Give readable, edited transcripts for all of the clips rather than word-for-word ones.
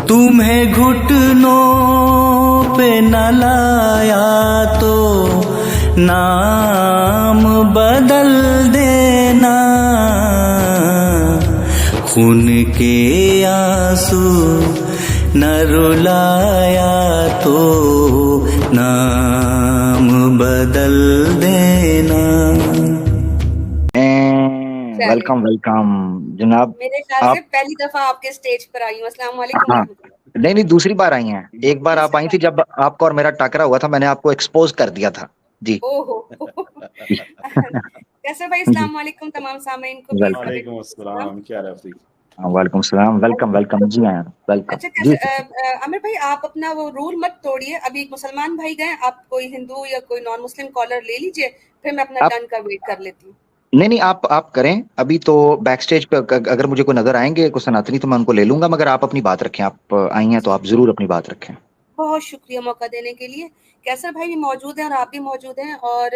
تمہیں گھٹنوں پہ نہ لایا تو نام بدل دینا، خون کے آنسو نہ رلایا تو نام بدل دینا۔ ویلکم جناب، میرے خیال سے پہلی دفعہ آپ کے سٹیج پر آئی ہوں۔ السلام علیکم۔ ہاں نہیں دوسری بار آئی ہیں، ایک بار آپ آئی تھی جب آپ کو اور میرا ٹاکرا ہوا تھا، میں نے آپ کو ایکسپوز کر دیا تھا جی۔ کیسے بھائی؟ السلام علیکم تمام سامعین کو۔ وعلیکم السلام، کیا حال ہے؟ وعلیکم السلام، ویلکم جی آیا ویلکم۔ اچھا کیسے عامر بھائی، آپ اپنا وہ رول مت توڑیے، ابھی ایک مسلمان بھائی گئے، آپ کوئی ہندو یا کوئی نان مسلم کالر لے لیجئے، پھر میں اپنا ٹرن کا ویٹ کر لیتی ہوں۔ نہیں آپ کریں، ابھی تو بیک سٹیج پہ اگر مجھے کوئی نظر آئیں گے کوئی سناتنی تو میں ان کو لے لوں گا، مگر آپ اپنی بات رکھیں، آپ آئی ہیں تو آپ ضرور اپنی بات رکھیں۔ بہت شکریہ موقع دینے کے لیے۔ کیسر بھائی بھی موجود ہیں اور آپ بھی موجود ہیں، اور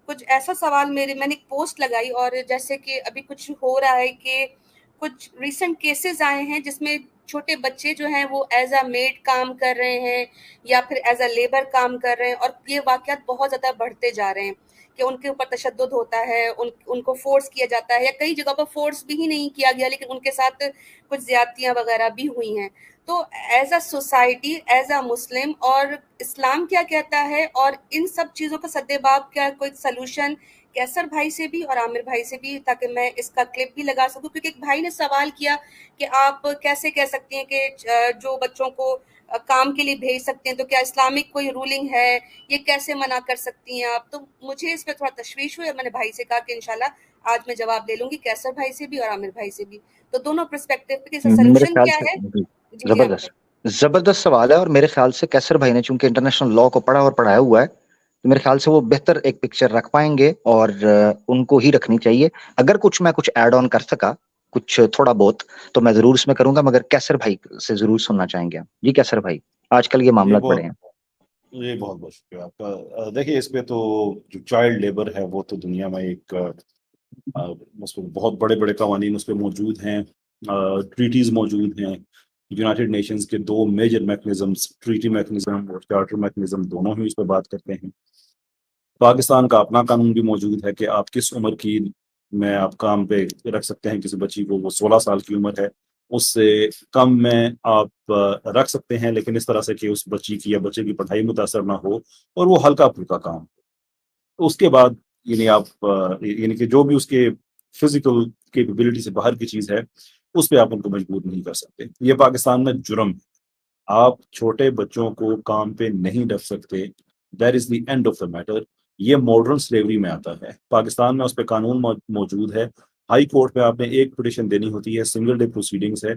کچھ ایسا سوال میں نے ایک پوسٹ لگائی، اور جیسے کہ ابھی کچھ ہو رہا ہے کہ کچھ ریسنٹ کیسز آئے ہیں جس میں چھوٹے بچے جو ہیں وہ ایز اے میڈ کام کر رہے ہیں یا پھر ایز اے لیبر کام کر رہے ہیں، اور یہ واقعات بہت زیادہ بڑھتے جا رہے ہیں کہ ان کے اوپر تشدد ہوتا ہے، ان کو فورس کیا جاتا ہے، یا کئی جگہ پر فورس بھی ہی نہیں کیا گیا لیکن ان کے ساتھ کچھ زیادتیاں وغیرہ بھی ہوئی ہیں۔ تو as a society, as a Muslim, اور اسلام کیا کہتا ہے، اور ان سب چیزوں کا سدباب کیا کوئی سلوشن کیسر بھائی سے بھی اور عامر بھائی سے بھی، تاکہ میں اس کا کلپ بھی لگا سکوں، کیونکہ ایک بھائی نے سوال کیا کہ آپ کیسے کہہ سکتی ہیں کہ جو بچوں کو کام کے لیے بھیج سکتے ہیں، تو کیا اسلامک کوئی رولنگ ہے، یہ کیسے منع کر سکتی ہیں آپ؟ تو مجھے اس پہ تھوڑا تشویش ہوئی، اور میں نے بھائی سے کہا کہ انشاءاللہ آج میں جواب دے لوں گی کیسر بھائی سے بھی اور عامر بھائی سے بھی، تو دونوں پرسپیکٹیو پہ اس کا میرے سلوشن خیال کیا سے ہے۔ زبردست سوال ہے، اور میرے خیال سے کیسر بھائی نے چونکہ انٹرنیشنل لا کو پڑھا اور پڑھایا ہوا ہے تو میرے خیال سے وہ بہتر ایک پکچر رکھ پائیں گے، اور ان کو ہی رکھنی چاہیے۔ اگر میں کچھ ایڈ آن کر سکا کچھ تھوڑا بہت تو میں ضرور اس میں کروں گا، مگر کیسر بھائی سے ضرور سننا چاہیں گے جی۔ کیسر بھائی، آج کل یہ معاملات بڑے ہیں۔ یہ بہت بہت شکریہ آپ کا۔ دیکھیے، اس پہ تو جو چائلڈ لیبر ہے وہ تو دنیا میں ایک اس پہ بہت بڑے بڑے قوانین اس پہ موجود ہیں، ٹریٹیز موجود ہیں، یونائٹڈ نیشنز کے 2 میجر میکنزمز، ٹریٹی میکنزم اور چارٹر میکنزم، دونوں ہی اس پہ بات کرتے ہیں۔ پاکستان کا اپنا قانون بھی موجود ہے کہ آپ کس عمر کی میں آپ کام پہ رکھ سکتے ہیں کسی بچی کو۔ وہ 16 سال کی عمر ہے، اس سے کم میں آپ رکھ سکتے ہیں، لیکن اس طرح سے کہ اس بچی کی یا بچے کی پڑھائی متاثر نہ ہو اور وہ ہلکا پھلکا کام۔ اس کے بعد یعنی کہ جو بھی اس کے فزیکل کیپیبلٹی سے باہر کی چیز ہے اس پہ آپ ان کو مجبور نہیں کر سکتے۔ یہ پاکستان میں جرم ہے، آپ چھوٹے بچوں کو کام پہ نہیں رکھ سکتے۔ That is the end of the matter. یہ ماڈرن سلیوری میں آتا ہے۔ پاکستان میں اس پہ قانون موجود ہے۔ ہائی کورٹ پہ آپ نے ایک پٹیشن دینی ہوتی ہے، سنگل ڈے پروسیڈنگز ہے۔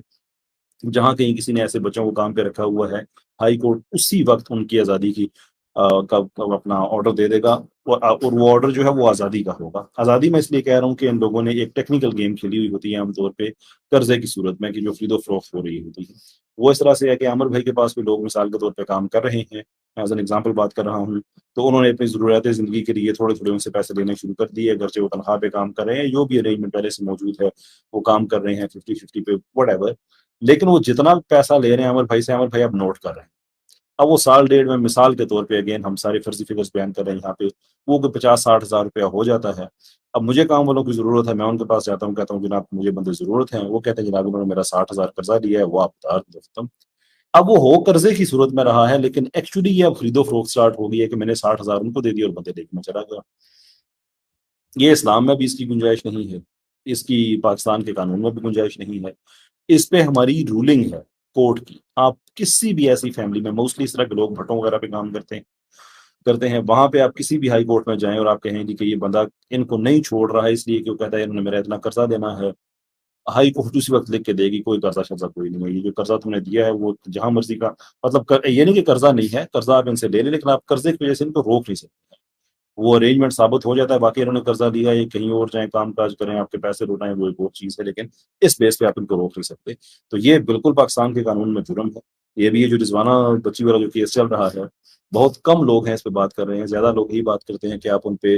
جہاں کہیں کسی نے ایسے بچوں کو کام پہ رکھا ہوا ہے، ہائی کورٹ اسی وقت ان کی آزادی کی اپنا آرڈر دے دے گا، اور وہ آرڈر جو ہے وہ آزادی کا ہوگا۔ آزادی میں اس لیے کہہ رہا ہوں کہ ان لوگوں نے ایک ٹیکنیکل گیم کھیلی ہوئی ہوتی ہے عام طور پہ قرضے کی صورت میں، کہ جو خرید و فروخت ہو رہی ہوتی ہے وہ اس طرح سے ہے کہ عامر بھائی کے پاس بھی لوگ مثال کے طور پہ کام کر رہے ہیں، ایز این ایگزامپل بات کر رہا ہوں، تو انہوں نے اپنی ضروریات زندگی کے لیے تھوڑے تھوڑے ان سے پیسے لینے شروع کر دیے، اگرچہ وہ تنخواہ پہ کام کر رہے ہیں، جو بھی ارینجمنٹ پہلے سے موجود ہے وہ کام کر رہے ہیں 50-50 پہ وٹ ایور، لیکن وہ جتنا پیسہ لے رہے ہیں عامر بھائی سے، عامر بھائی اب نوٹ کر رہے ہیں۔ اب وہ سال ڈیڑھ میں مثال کے طور پہ، اگین ہم سارے فرضی فگرز بیان کر رہے ہیں یہاں پہ، وہ 50-60 ہزار روپیہ ہو جاتا ہے۔ اب مجھے کام والوں کی ضرورت ہے، میں ان کے پاس جاتا ہوں، کہتا ہوں جناب مجھے بندے ضرورت ہیں، وہ کہتے ہیں جناب انہوں نے میرا 60 ہزار قرضہ لیا ہے، وہ آپ اتار دو ختم۔ اب وہ ہو قرضے کی صورت میں رہا ہے، لیکن ایکچولی یہ اب خرید و فروخت سٹارٹ ہو گئی ہے کہ میں نے 60 ہزار ان کو دے دیا اور بندے لے کے میں چلا گیا۔ یہ اسلام میں بھی اس کی گنجائش نہیں ہے، اس کی پاکستان کے قانون میں بھی گنجائش نہیں ہے۔ اس پہ ہماری رولنگ ہے کورٹ کی۔ آپ کسی بھی ایسی فیملی میں، موسٹلی اس طرح کے لوگ بھٹوں وغیرہ پہ کام کرتے ہیں، وہاں پہ آپ کسی بھی ہائی کورٹ میں جائیں اور آپ کہیں گے کہ یہ بندہ ان کو نہیں چھوڑ رہا ہے اس لیے کہ وہ کہتا ہے انہوں نے میرا اتنا قرضہ دینا ہے، ہائی کورٹ اسی وقت لکھ کے دے گی کوئی قرضہ شرضہ کوئی نہیں ہے، یہ جو قرضہ تم نے دیا ہے وہ جہاں مرضی کا، مطلب یہ نہیں کہ قرضہ نہیں ہے، قرضہ آپ ان سے لے لیں، لیکن آپ قرضے کی وجہ سے ان کو روک نہیں سکتے۔ وہ ارینجمنٹ ثابت ہو جاتا ہے باقی انہوں نے قرضہ لیا ہے، کہیں اور جائیں کام کاج کریں، آپ کے پیسے لوٹائیں، وہ ایک اور چیز ہے، لیکن اس بیس پہ آپ ان کو روک نہیں سکتے۔ تو یہ بالکل پاکستان کے قانون میں جرم ہے۔ یہ بھی ہے جو رضوانہ بچی والا جو کیس چل رہا ہے، بہت کم لوگ ہیں اس پہ بات کر رہے ہیں، زیادہ لوگ یہی بات کرتے ہیں کہ آپ ان پہ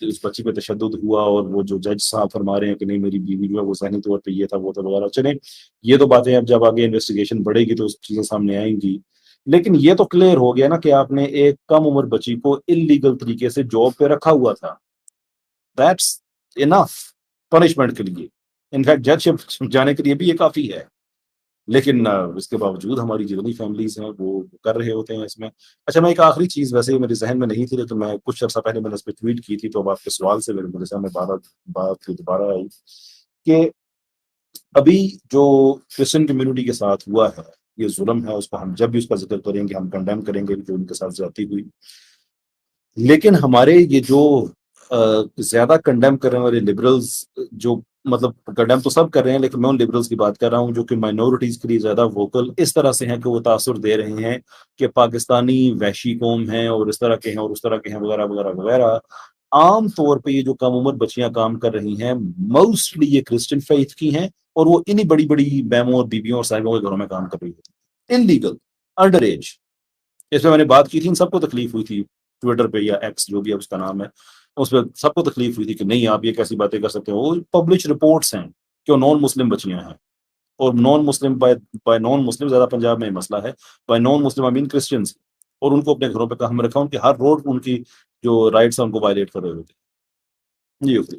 اس بچی پہ تشدد ہوا، اور وہ جو جج صاحب فرما رہے ہیں کہ نہیں میری بیوی جو ہے وہ ذہنی طور پہ یہ تھا وہ تھا وغیرہ. چلیں یہ تو باتیں اب جب آگے انویسٹیگیشن بڑھے گی تو اس چیزیں سامنے آئیں گی، لیکن یہ تو کلیئر ہو گیا نا کہ آپ نے ایک کم عمر بچی کو انلیگل طریقے سے جاب پہ رکھا ہوا تھا. دیٹس انف پنشمنٹ کے لیے، انفیکٹ جج شپ جانے کے لیے بھی یہ کافی ہے. لیکن اس کے باوجود ہماری جتنی فیملیز ہیں وہ کر رہے ہوتے ہیں اس میں. اچھا میں ایک آخری چیز ویسے میرے ذہن میں نہیں تھی، لیکن میں کچھ عرصہ پہلے میں نے اس پہ ٹویٹ کی تھی، تو اب آپ کے سوال سے میرے سامنے بات دوبارہ آئی کہ ابھی جو کرسچن کمیونٹی کے ساتھ ہوا ہے یہ ظلم ہے، اس کو ہم جب بھی اس کا ذکر کریں گے ہم کنڈیم کریں گے کہ ان کے ساتھ زیادتی ہوئی. لیکن ہمارے یہ جو زیادہ کنڈیم کرنے والے لبرلز، جو مطلب کنڈیم تو سب کر رہے ہیں لیکن میں ان لبرلز کی بات کر رہا ہوں جو کہ مائنورٹیز کے لیے زیادہ ووکل اس طرح سے ہیں کہ وہ تاثر دے رہے ہیں کہ پاکستانی وحشی قوم ہیں اور اس طرح کے ہیں اور اس طرح کے ہیں وغیرہ وغیرہ وغیرہ. عام طور پہ یہ جو کم عمر بچیاں کام کر رہی ہیں موسٹلی یہ کرسچن فیتھ کی ہیں، اور وہ انہی بڑی بڑی بیموں اور بیویوں اور صاحبوں کے گھروں میں کام کر رہی ہوتی ہیں انلیگل انڈر ایج. اس پہ میں نے بات کی تھی، ان سب کو تکلیف ہوئی تھی ٹویٹر پہ یا ایکس جو بھی اب اس کا نام ہے، اس پہ سب کو تکلیف ہوئی تھی کہ نہیں آپ یہ کیسی باتیں کر سکتے ہیں. وہ پبلش رپورٹس ہیں کہ وہ نان مسلم بچیاں ہیں، اور نان مسلم بائی نان مسلم زیادہ پنجاب میں مسئلہ ہے، بائی نان مسلم آئی مین کرسچنس، اور ان کو اپنے گھروں پہ کام رکھا، ان کے ہر روڈ ان کی جو رائٹس ہیں ان کو وائلیٹ کر رہے ہوتے ہیں. جی اوکے.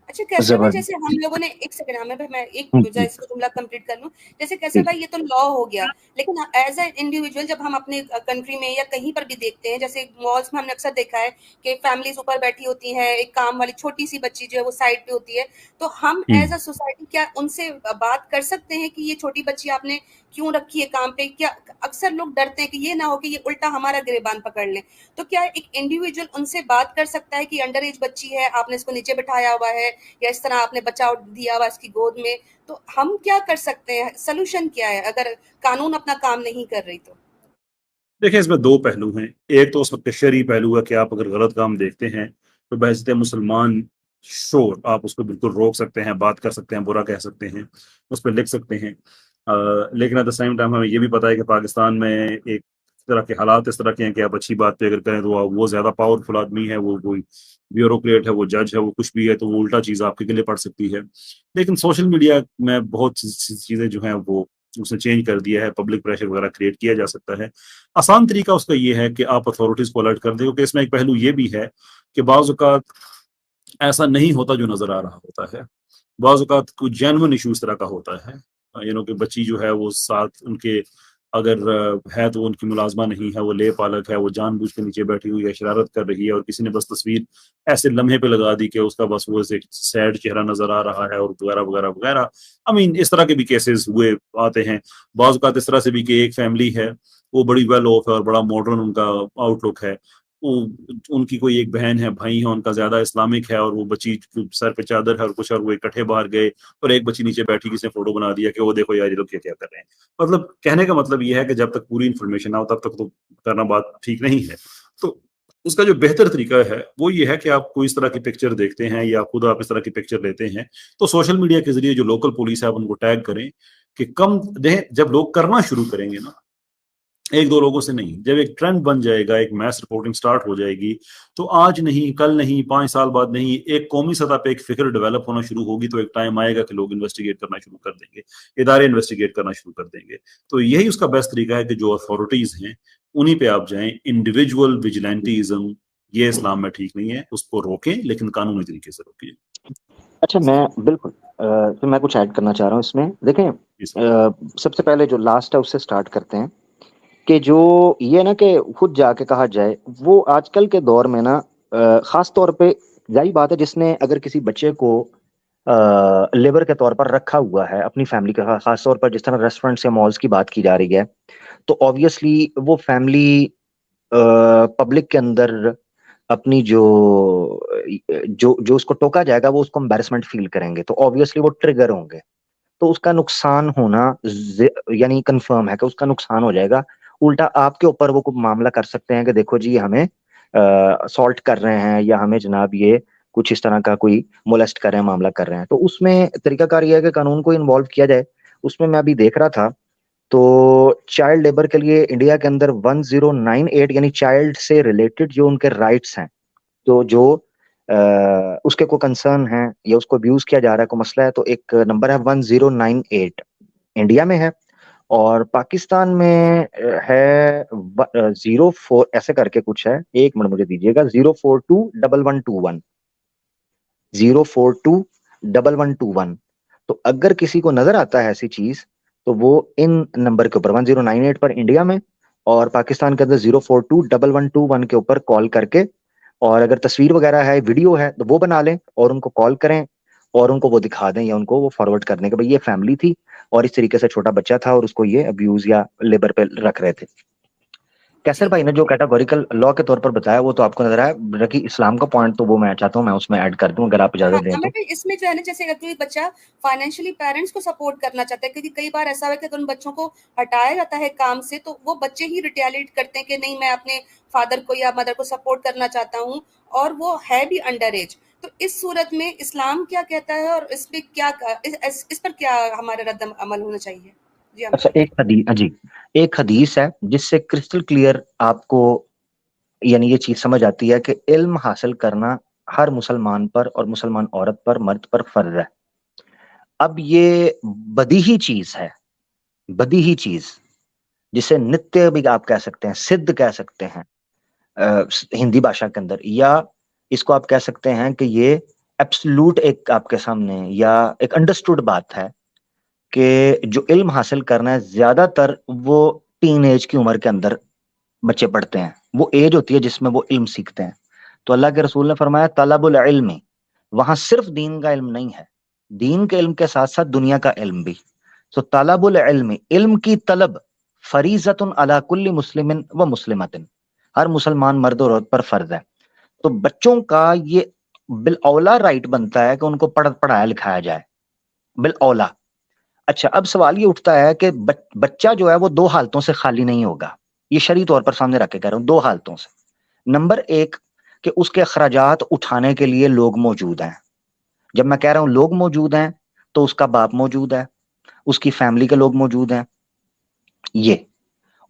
اچھا کیسر بھائی، جیسے ہم لوگوں نے ایک سیکنڈ میں ایک اس کو جملہ کمپلیٹ کر لوں. جیسے کیسر بھائی یہ تو لا ہو گیا، لیکن ایز اے انڈیویجول جب ہم اپنے کنٹری میں یا کہیں پر بھی دیکھتے ہیں، جیسے مالس میں ہم نے اکثر دیکھا ہے کہ فیملیز اوپر بیٹھی ہوتی ہیں، ایک کام والی چھوٹی سی بچی جو ہے وہ سائڈ پہ ہوتی ہے، تو ہم ایز اے سوسائٹی کیا ان سے بات کر سکتے ہیں کہ یہ چھوٹی بچی آپ نے کیوں رکھی ہے کام پہ؟ کیا اکثر لوگ ڈرتے ہیں کہ یہ نہ ہو کہ یہ الٹا ہمارا گریبان پکڑ لیں، تو کیا ایک انڈیویجول ان سے بات کر سکتا ہے کہ انڈر ایج بچی ہے، آپ نے اس کو نیچے بٹھایا ہوا ہے یا اس طرح آپ نے بچہ دیا ہوا اس کی گود میں، تو ہم کیا کر سکتے ہیں؟ سلوشن کیا ہے اگر قانون اپنا کام نہیں کر رہی؟ تو دیکھیں اس میں دو پہلو ہیں. ایک تو اس وقت شرعی پہلو ہے کہ آپ اگر غلط کام دیکھتے ہیں تو بحیثیت مسلمان شور آپ اس کو بالکل روک سکتے ہیں، بات کر سکتے ہیں، برا کہہ سکتے ہیں، اس پہ لکھ سکتے ہیں. لیکن ایٹ دا سیم ٹائم ہمیں یہ بھی پتا ہے کہ پاکستان میں ایک طرح کے حالات اس طرح کے ہیں کہ آپ اچھی بات پہ اگر کریں تو وہ زیادہ پاورفل آدمی ہے، وہ کوئی بیوروکریٹ ہے، وہ جج ہے، وہ کچھ بھی ہے، تو وہ الٹا چیز آپ کے گلے پڑ سکتی ہے. لیکن سوشل میڈیا میں بہت چیزیں جو ہیں وہ اس نے چینج کر دیا ہے، پبلک پریشر وغیرہ کریٹ کیا جا سکتا ہے. آسان طریقہ اس کا یہ ہے کہ آپ اتھارٹیز کو الرٹ کر دیں، کیونکہ اس میں ایک پہلو یہ بھی ہے کہ بعض اوقات ایسا نہیں ہوتا جو نظر آ رہا ہوتا ہے. بعض اوقات کوئی جینون ایشو اس طرح کا ہوتا ہے، کہ بچی جو ہے وہ ساتھ ان کے اگر ہے تو ان کی ملازمہ نہیں ہے، وہ لے پالک ہے، وہ جان بوجھ کے نیچے بیٹھی ہوئی ہے، شرارت کر رہی ہے، اور کسی نے بس تصویر ایسے لمحے پہ لگا دی کہ اس کا بس وہ ایک سیڈ چہرہ نظر آ رہا ہے، اور وغیرہ وغیرہ وغیرہ. اس طرح کے بھی کیسز ہوئے آتے ہیں. بعض اوقات اس طرح سے بھی کہ ایک فیملی ہے، وہ بڑی ویل آف ہے اور بڑا ماڈرن ان کا آؤٹ لک ہے، ان کی کوئی ایک بہن ہے، بھائی ہے، ان کا زیادہ اسلامک ہے، اور وہ بچی سر پہ چادر ہے اور کچھ، اور وہ اکٹھے باہر گئے اور ایک بچی نیچے بیٹھی، کسی نے فوٹو بنا دیا کہ وہ دیکھو یار یہ لوگ کیا کر رہے ہیں. مطلب کہنے کا مطلب یہ ہے کہ جب تک پوری انفارمیشن نہ ہو تب تک تو کرنا بات ٹھیک نہیں ہے. تو اس کا جو بہتر طریقہ ہے وہ یہ ہے کہ آپ کوئی اس طرح کی پکچر دیکھتے ہیں یا خود آپ اس طرح کی پکچر لیتے ہیں تو سوشل میڈیا کے ذریعے جو لوکل پولیس ہے آپ ان کو ٹیگ کریں کہ کم دیں. جب لوگ کرنا شروع کریں گے نا، ایک دو لوگوں سے نہیں، جب ایک ٹرینڈ بن جائے گا، ایک میس رپورٹنگ سٹارٹ ہو جائے گی، تو آج نہیں، کل نہیں، 5 سال بعد نہیں، ایک قومی سطح پہ ایک فکر ڈیولپ ہونا شروع ہوگی. تو ایک ٹائم آئے گا کہ لوگ انویسٹیگیٹ کرنا شروع کر دیں گے، ادارے انویسٹیگیٹ کرنا شروع کر دیں گے. تو یہی اس کا بیسٹ طریقہ ہے کہ جو اتھارٹیز ہیں انہی پہ آپ جائیں. انڈیویجول ویجیلنٹیزم یہ اسلام میں ٹھیک نہیں ہے، اس کو روکیں لیکن قانونی طریقے سے روکیں. اچھا میں بالکل تو میں کچھ ایڈ کرنا چاہ رہا ہوں اس میں. دیکھیں سب سے پہلے جو لاسٹ ہے اس سے سٹارٹ کرتے ہیں کہ جو یہ نا کہ خود جا کے کہا جائے، وہ آج کل کے دور میں نا خاص طور پہ ظاہر بات ہے جس نے اگر کسی بچے کو لیبر کے طور پر رکھا ہوا ہے اپنی فیملی کا، خاص طور پر جس طرح ریسٹورینٹس یا مالز کی بات کی جا رہی ہے، تو آبویسلی وہ فیملی پبلک کے اندر اپنی جو اس کو ٹوکا جائے گا وہ اس کو امبیرسمنٹ فیل کریں گے، تو آبویسلی وہ ٹریگر ہوں گے، تو اس کا نقصان ہونا یعنی کنفرم ہے کہ اس کا نقصان ہو جائے گا. الٹا آپ کے اوپر وہ کوئی معاملہ کر سکتے ہیں کہ دیکھو جی ہمیں اسالٹ کر رہے ہیں یا ہمیں جناب یہ کچھ اس طرح کا کوئی مولسٹ کر رہے ہیں، معاملہ کر رہے ہیں. تو اس میں طریقہ کار یہ ہے کہ قانون کو انوالو کیا جائے. اس میں ابھی دیکھ رہا تھا تو چائلڈ لیبر کے لیے انڈیا کے اندر 1098 یعنی چائلڈ سے ریلیٹڈ جو ان کے رائٹس ہیں، تو جو اس کے کوئی کنسرن ہیں یا اس کو ابیوز کیا جا رہا ہے، کوئی مسئلہ ہے، تو ایک نمبر ہے 1098 انڈیا میں ہے، اور پاکستان میں ہے 04 ایسے کر کے کچھ ہے، ایک منٹ مجھے دیجیے گا، 0421121 0421121. تو اگر کسی کو نظر آتا ہے ایسی چیز تو وہ ان نمبر کے اوپر 1098 پر انڈیا میں اور پاکستان کے اندر 0421121 کے اوپر کال کر کے، اور اگر تصویر وغیرہ ہے، ویڈیو ہے، تو وہ بنا لیں اور ان کو کال کریں اور ان کو وہ دکھا دیں یا ان کو وہ فارورڈ کر دیں کہ بھئی یہ فیملی تھی اور اس طریقے سے چھوٹا بچہ تھا اور اس کو یہ ابیوز یا لیبر پہ رکھ رہے تھے. کیسر جی بھائی نے جو کیٹاگوریکل لا کے طور پر بتایا وہ تو آپ کو نظر آیا، باقی اسلام کا پوائنٹ تو وہ میں چاہتا ہوں میں اس میں ایڈ کر دوں اگر آپ ہاں اجازت دیں تو. امر بھائی، اس میں جو ہے نا، جیسے اگر کوئی بچہ فائنینشلی پیرنٹس کو سپورٹ کرنا چاہتا ہے، کیونکہ کئی بار ایسا ہوا کہ اگر ان بچوں کو ہٹایا جاتا ہے کام سے تو وہ بچے ہی ریٹیلیٹ کرتے ہیں کہ نہیں، میں اپنے فادر کو یا مدر کو سپورٹ کرنا چاہتا ہوں، اور وہ ہے بھی انڈر ایج. تو اس صورت میں اسلام کیا کہتا ہے اور اس پہ کیا اس پر کیا ہمارا رد عمل ہونا چاہیے؟ جی عامر اچھا، بھائی. ایک حدیث ہے جس سے کرسٹل کلیئر آپ کو یعنی یہ چیز سمجھ آتی ہے کہ علم حاصل کرنا ہر مسلمان پر اور مسلمان عورت پر، مرد پر فرض ہے. اب یہ بدیہی چیز ہے، بدیہی چیز جسے نتیہ بھی آپ کہہ سکتے ہیں، سدھ کہہ سکتے ہیں ہندی بھاشا کے اندر، یا اس کو آپ کہہ سکتے ہیں کہ یہ ایبسلوٹ ایک آپ کے سامنے یا ایک انڈرسٹوڈ بات ہے کہ جو علم حاصل کرنا ہے زیادہ تر وہ ٹین ایج کی عمر کے اندر بچے پڑھتے ہیں، وہ ایج ہوتی ہے جس میں وہ علم سیکھتے ہیں. تو اللہ کے رسول نے فرمایا طلب العلم، وہاں صرف دین کا علم نہیں ہے، دین کے علم کے ساتھ ساتھ دنیا کا علم بھی. تو طلب العلم، علم کی طلب، فریضۃ علی کل مسلم و مسلمۃ، ہر مسلمان مرد اور عورت پر فرض ہے. تو بچوں کا یہ بالاولا رائٹ بنتا ہے کہ ان کو پڑھایا لکھایا جائے، بالاولا. اچھا، اب سوال یہ اٹھتا ہے کہ بچہ جو ہے وہ دو حالتوں سے خالی نہیں ہوگا، یہ شرعی طور پر سامنے رکھ کے کہہ رہا ہوں، دو حالتوں سے. نمبر ایک کہ اس کے اخراجات اٹھانے کے لیے لوگ موجود ہیں. جب میں کہہ رہا ہوں لوگ موجود ہیں تو اس کا باپ موجود ہے، اس کی فیملی کے لوگ موجود ہیں، یہ.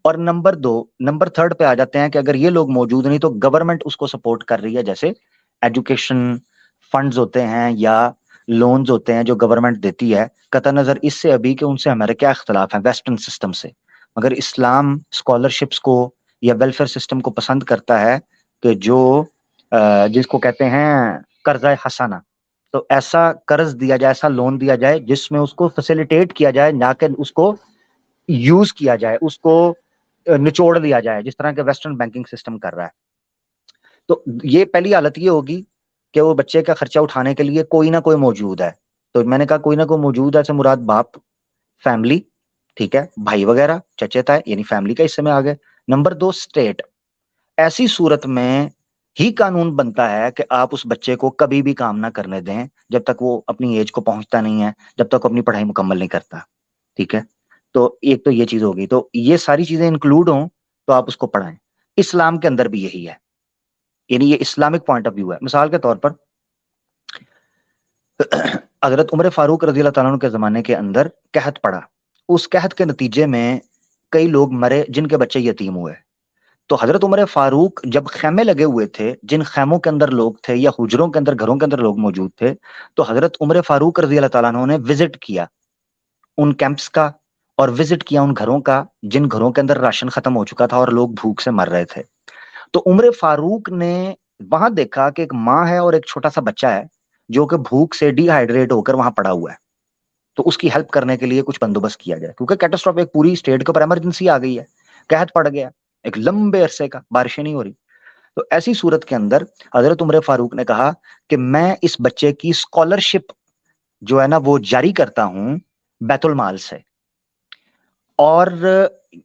اور نمبر تھرڈ پہ آ جاتے ہیں کہ اگر یہ لوگ موجود نہیں تو گورنمنٹ اس کو سپورٹ کر رہی ہے، جیسے ایجوکیشن فنڈز ہوتے ہیں یا لونز ہوتے ہیں جو گورنمنٹ دیتی ہے، قطع نظر اس سے ابھی کہ ان سے ہمارے کیا اختلاف ہیں ویسٹرن سسٹم سے، مگر اسلام اسکالرشپس کو یا ویلفیئر سسٹم کو پسند کرتا ہے کہ جو جس کو کہتے ہیں قرضہ حسنہ، تو ایسا قرض دیا جائے، ایسا لون دیا جائے جس میں اس کو فیسیلیٹیٹ کیا جائے، نہ کہ اس کو یوز کیا جائے، اس کو نچوڑ دیا جائے جس طرح کے ویسٹرن بینکنگ سسٹم کر رہا ہے. تو یہ پہلی حالت یہ ہوگی کہ وہ بچے کا خرچہ اٹھانے کے لیے کوئی نہ کوئی موجود ہے. تو میں نے کہا کوئی نہ کوئی موجود ہے سے مراد باپ، فیملی، ٹھیک ہے، بھائی وغیرہ، چچے تائے، یعنی فیملی کا حصے میں آ گئے. نمبر دو اسٹیٹ. ایسی صورت میں ہی قانون بنتا ہے کہ آپ اس بچے کو کبھی بھی کام نہ کرنے دیں جب تک وہ اپنی ایج کو پہنچتا نہیں ہے، جب تک وہ اپنی پڑھائی مکمل نہیں کرتا. ٹھیک ہے، تو ایک تو یہ چیز ہوگی، تو یہ ساری چیزیں انکلوڈ ہوں تو آپ اس کو پڑھائیں. اسلام کے اندر بھی یہی ہے، یعنی یہ اسلامک پوائنٹ آف ویو ہے. مثال کے طور پر حضرت عمر فاروق رضی اللہ تعالیٰ عنہ کے زمانے کے اندر قحط پڑا، اس قحط کے نتیجے میں کئی لوگ مرے جن کے بچے یتیم ہوئے. تو حضرت عمر فاروق جب خیمے لگے ہوئے تھے، جن خیموں کے اندر لوگ تھے یا حجروں کے اندر، گھروں کے اندر لوگ موجود تھے، تو حضرت عمر فاروق رضی اللہ تعالیٰ عنہ نے وزٹ کیا ان کیمپس کا اور وزٹ کیا ان گھروں کا جن گھروں کے اندر راشن ختم ہو چکا تھا اور لوگ بھوک سے مر رہے تھے. تو عمر فاروق نے وہاں دیکھا کہ ایک ماں ہے اور ایک چھوٹا سا بچہ ہے جو کہ بھوک سے ڈی ہائیڈریٹ ہو کر وہاں پڑا ہوا ہے. تو اس کی ہیلپ کرنے کے لیے کچھ بندوبست کیا جائے، کیونکہ کیٹاسٹروفی ایک پوری اسٹیٹ کے اوپر ایمرجنسی آ گئی ہے، قحط پڑ گیا ایک لمبے عرصے کا، بارشیں نہیں ہو رہی. تو ایسی صورت کے اندر حضرت عمر فاروق نے کہا کہ میں اس بچے کی اسکالرشپ جو ہے نا وہ جاری کرتا ہوں بیت المال سے. اور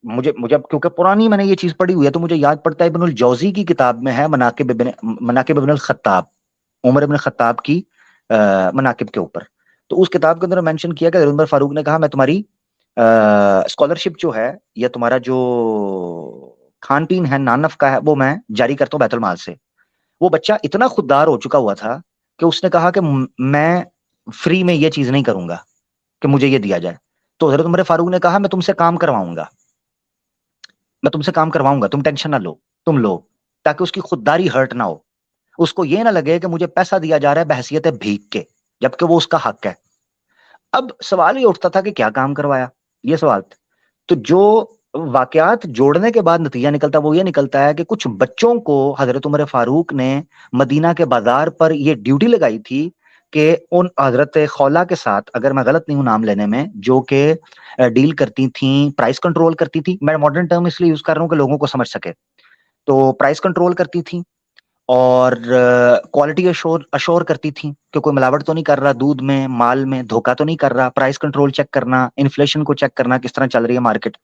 مجھے کیونکہ پرانی میں نے یہ چیز پڑھی ہوئی ہے تو مجھے یاد پڑتا ہے ابن الجوزی کی کتاب میں ہے مناقب ابن الخطاب، عمر ابن الخطاب کی مناقب کے اوپر. تو اس کتاب کے اندر مینشن کیا کہ حضرت عمر فاروق نے کہا میں تمہاری اسکالرشپ جو ہے یا تمہارا جو کھان پین ہے، نانف کا ہے، وہ میں جاری کرتا ہوں بیت المال سے. وہ بچہ اتنا خوددار ہو چکا ہوا تھا کہ اس نے کہا کہ میں فری میں یہ چیز نہیں کروں گا کہ مجھے یہ دیا جائے. تو حضرت عمر فاروق نے کہا میں تم سے کام کرواؤں گا، تم ٹینشن نہ لو، تم لو، تاکہ اس کی خودداری ہرٹ نہ ہو، اس کو یہ نہ لگے کہ مجھے پیسہ دیا جا رہا ہے بحیثیت بھیک کے، جبکہ وہ اس کا حق ہے۔ اب سوال یہ اٹھتا تھا کہ کیا کام کروایا، یہ سوال تھا۔ تو جو واقعات جوڑنے کے بعد نتیجہ نکلتا وہ یہ نکلتا ہے کہ کچھ بچوں کو حضرت عمر فاروق نے مدینہ کے بازار پر یہ ڈیوٹی لگائی تھی کہ ان حضرت خولا کے ساتھ، اگر میں غلط نہیں ہوں نام لینے میں، جو کہ ڈیل کرتی تھیں، پرائس کنٹرول کرتی تھی، میں ماڈرن ٹرم اس لیے یوز کر رہا ہوں کہ لوگوں کو سمجھ سکے، تو پرائس کنٹرول کرتی تھیں اور کوالٹی اشور کرتی تھیں کہ کوئی ملاوٹ تو نہیں کر رہا، دودھ میں، مال میں دھوکہ تو نہیں کر رہا، پرائس کنٹرول چیک کرنا، انفلیشن کو چیک کرنا کس طرح چل رہی ہے مارکیٹ،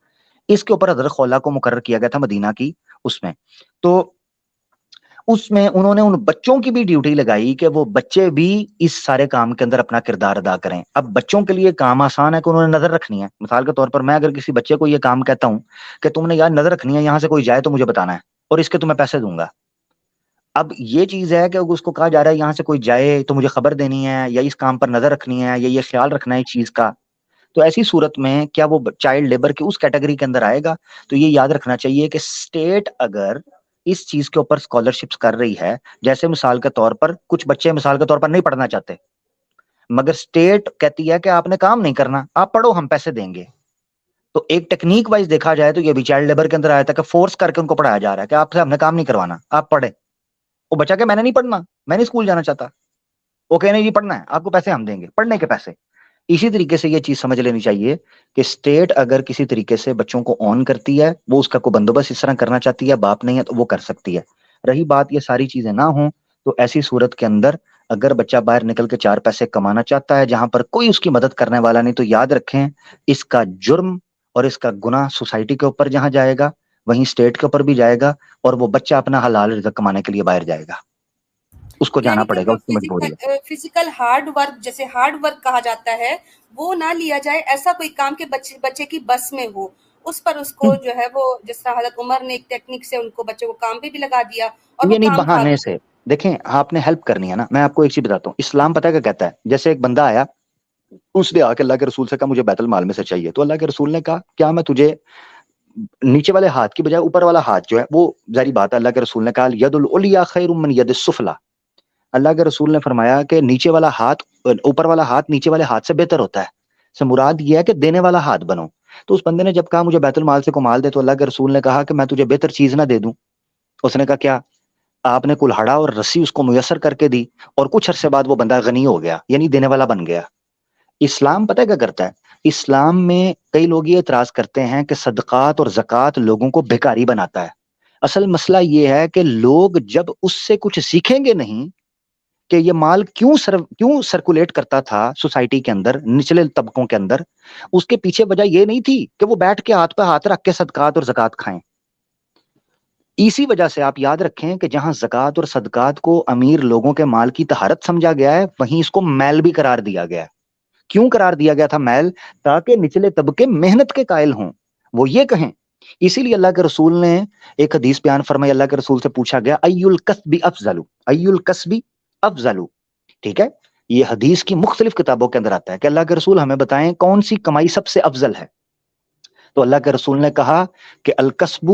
اس کے اوپر حضرت خولا کو مقرر کیا گیا تھا مدینہ کی اس میں۔ تو اس میں انہوں نے ان بچوں کی بھی ڈیوٹی لگائی کہ وہ بچے بھی اس سارے کام کے اندر اپنا کردار ادا کریں۔ اب بچوں کے لیے کام آسان ہے کہ انہوں نے نظر رکھنی ہے، مثال کے طور پر میں اگر کسی بچے کو یہ کام کہتا ہوں کہ تم نے یار نظر رکھنی ہے، یہاں سے کوئی جائے تو مجھے بتانا ہے اور اس کے تمہیں پیسے دوں گا۔ اب یہ چیز ہے کہ اس کو کہا جا رہا ہے یہاں سے کوئی جائے تو مجھے خبر دینی ہے، یا اس کام پر نظر رکھنی ہے، یا یہ خیال رکھنا ہے اس چیز کا، تو ایسی صورت میں کیا وہ چائلڈ لیبر کی اس کیٹیگری کے اندر آئے گا؟ تو یہ یاد رکھنا چاہیے کہ اسٹیٹ اگر اس چیز کے اوپر اسکالرشپس کر رہی ہے، جیسے مثال کے طور پر کچھ بچے مثال کے طور پر نہیں پڑھنا چاہتے، مگر اسٹیٹ کہتی ہے کہ آپ نے کام نہیں کرنا، آپ پڑھو ہم پیسے دیں گے، تو ایک ٹیکنیک وائز دیکھا جائے تو یہ بھی چائلڈ لیبر کے اندر آیا تھا کہ فورس کر کے ان کو پڑھایا جا رہا ہے کہ آپ سے ہم نے کام نہیں کروانا، آپ پڑھیں۔ وہ بچہ کہ میں نے نہیں پڑھنا، میں نہیں اسکول جانا چاہتا، وہ کہنے جی پڑھنا ہے، آپ کو پیسے ہم دیں گے، پڑھنے کے پیسے۔ اسی طریقے سے یہ چیز سمجھ لینی چاہیے کہ اسٹیٹ اگر کسی طریقے سے بچوں کو آن کرتی ہے، وہ اس کا کوئی بندوبست اس طرح کرنا چاہتی ہے، باپ نہیں ہے تو وہ کر سکتی ہے۔ رہی بات یہ ساری چیزیں نہ ہوں تو ایسی صورت کے اندر اگر بچہ باہر نکل کے 4 پیسے کمانا چاہتا ہے جہاں پر کوئی اس کی مدد کرنے والا نہیں، تو یاد رکھیں اس کا جرم اور اس کا گناہ سوسائٹی کے اوپر جہاں جائے گا وہیں اسٹیٹ کے اوپر بھی جائے گا، اور وہ بچہ اپنا حلال رزق کمانے کے لیے باہر جائے گا، اس کو جانا پڑے گا، اس کی مجبوری ہے۔ فزیکل ہارڈ ورک، جیسے ہارڈ ورک کہا جاتا ہے، وہ نہ لیا جائے، ایسا کوئی کام کہ بچے کی بس میں ہو، اس پر اس کو جو ہے وہ جس طرح حضرت عمر نے ایک ٹیکنیک سے ان کو بچوں کو کام پہ بھی لگا دیا اور وہ یہ نہیں کام بہانے سے، دیکھیں آپ نے ہیلپ کرنی ہے نا، میں آپ کو ایک چیز بتاتا ہوں، اسلام پتہ کیا کہتا ہے؟ جیسے ایک بندہ آیا، اس نے آ کے اللہ کے رسول سے کہا مجھے بیت المال میں سے چاہیے، تو اللہ کے رسول نے کہا کیا میں تجھے نیچے والے ہاتھ کی بجائے اوپر والا ہاتھ جو ہے، وہ ظاہری بات ہے، اللہ کے رسول نے کہا ید العلیٰ خیر من ید السفلی، اللہ کے رسول نے فرمایا کہ نیچے والا ہاتھ، اوپر والا ہاتھ نیچے والے ہاتھ سے بہتر ہوتا ہے، سے مراد یہ ہے کہ دینے والا ہاتھ بنو۔ تو اس بندے نے جب کہا مجھے بیت المال سے کو مال دے، تو اللہ کے رسول نے کہا کہ میں تجھے بہتر چیز نہ دے دوں؟ اس نے کہا کیا؟ آپ نے کلہاڑا اور رسی اس کو میسر کر کے دی، اور کچھ عرصے بعد وہ بندہ غنی ہو گیا، یعنی دینے والا بن گیا۔ اسلام پتہ کیا کرتا ہے؟ اسلام میں کئی لوگ یہ اعتراض کرتے ہیں کہ صدقات اور زکوٰۃ لوگوں کو بھکاری بناتا ہے۔ اصل مسئلہ یہ ہے کہ لوگ جب اس سے کچھ سیکھیں گے نہیں کہ یہ مال کیوں سرکولیٹ کرتا تھا سوسائٹی کے اندر، نچلے طبقوں کے اندر، اس کے پیچھے وجہ یہ نہیں تھی کہ وہ بیٹھ کے ہاتھ پہ ہاتھ رکھ کے صدقات اور زکوٰۃ کھائیں۔ اسی وجہ سے آپ یاد رکھیں کہ جہاں زکوٰۃ اور صدقات کو امیر لوگوں کے مال کی طہارت سمجھا گیا ہے، وہیں اس کو میل بھی قرار دیا گیا ہے۔ کیوں قرار دیا گیا تھا میل؟ تاکہ نچلے طبقے محنت کے قائل ہوں، وہ یہ کہیں۔ اسی لیے اللہ کے رسول نے ایک حدیث بیان فرمائی، اللہ کے رسول سے پوچھا گیا ای الکسب افضل، ای الکسب افضل، ٹھیک ہے، یہ حدیث کی مختلف کتابوں کے اندر آتا ہے کہ اللہ کے رسول ہمیں بتائیں کون سی کمائی سب سے افضل ہے۔ تو اللہ کے رسول نے کہا کہ الکسب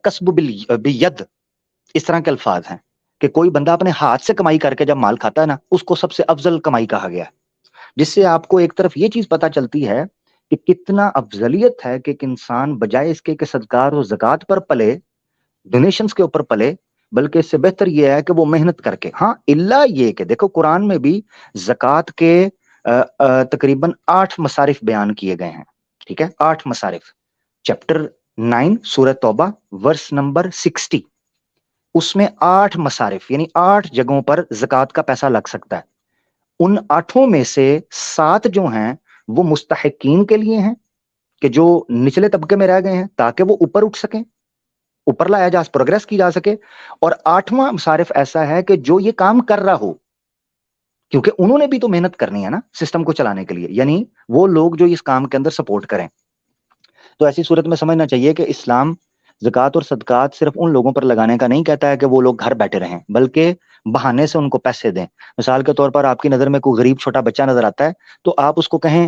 کسب بید، اس طرح کے الفاظ ہیں کہ کوئی بندہ اپنے ہاتھ سے کمائی کر کے جب مال کھاتا ہے نا، اس کو سب سے افضل کمائی کہا گیا، جس سے آپ کو ایک طرف یہ چیز پتا چلتی ہے کہ کتنا افضلیت ہے کہ ایک انسان بجائے اس کے کہ صدقات اور زکوٰۃ پر پلے، ڈونیشنز کے اوپر پلے، بلکہ اس سے بہتر یہ ہے کہ وہ محنت کر کے، ہاں الا یہ کہ دیکھو قرآن میں بھی زکوٰۃ کے تقریباً 8 مصارف بیان کیے گئے ہیں، ٹھیک ہے، 8 مصارف، چیپٹر 9 سورہ توبہ ورس نمبر 60، اس میں 8 مصارف یعنی 8 جگہوں پر زکوٰۃ کا پیسہ لگ سکتا ہے۔ ان 8 میں سے 7 جو ہیں وہ مستحقین کے لیے ہیں کہ جو نچلے طبقے میں رہ گئے ہیں، تاکہ وہ اوپر اٹھ سکیں، اوپر لایا جا، پروگریس کی جا سکے، اور 8واں مصارف ایسا ہے کہ جو یہ کام کر رہا ہو، کیونکہ انہوں نے بھی تو محنت کرنی ہے نا سسٹم کو چلانے کے لیے، یعنی وہ لوگ جو اس کام کے اندر سپورٹ کریں۔ تو ایسی صورت میں سمجھنا چاہیے کہ اسلام زکوٰۃ اور صدقات صرف ان لوگوں پر لگانے کا نہیں کہتا ہے کہ وہ لوگ گھر بیٹھے رہیں، بلکہ بہانے سے ان کو پیسے دیں۔ مثال کے طور پر آپ کی نظر میں کوئی غریب چھوٹا بچہ نظر آتا ہے تو آپ اس کو کہیں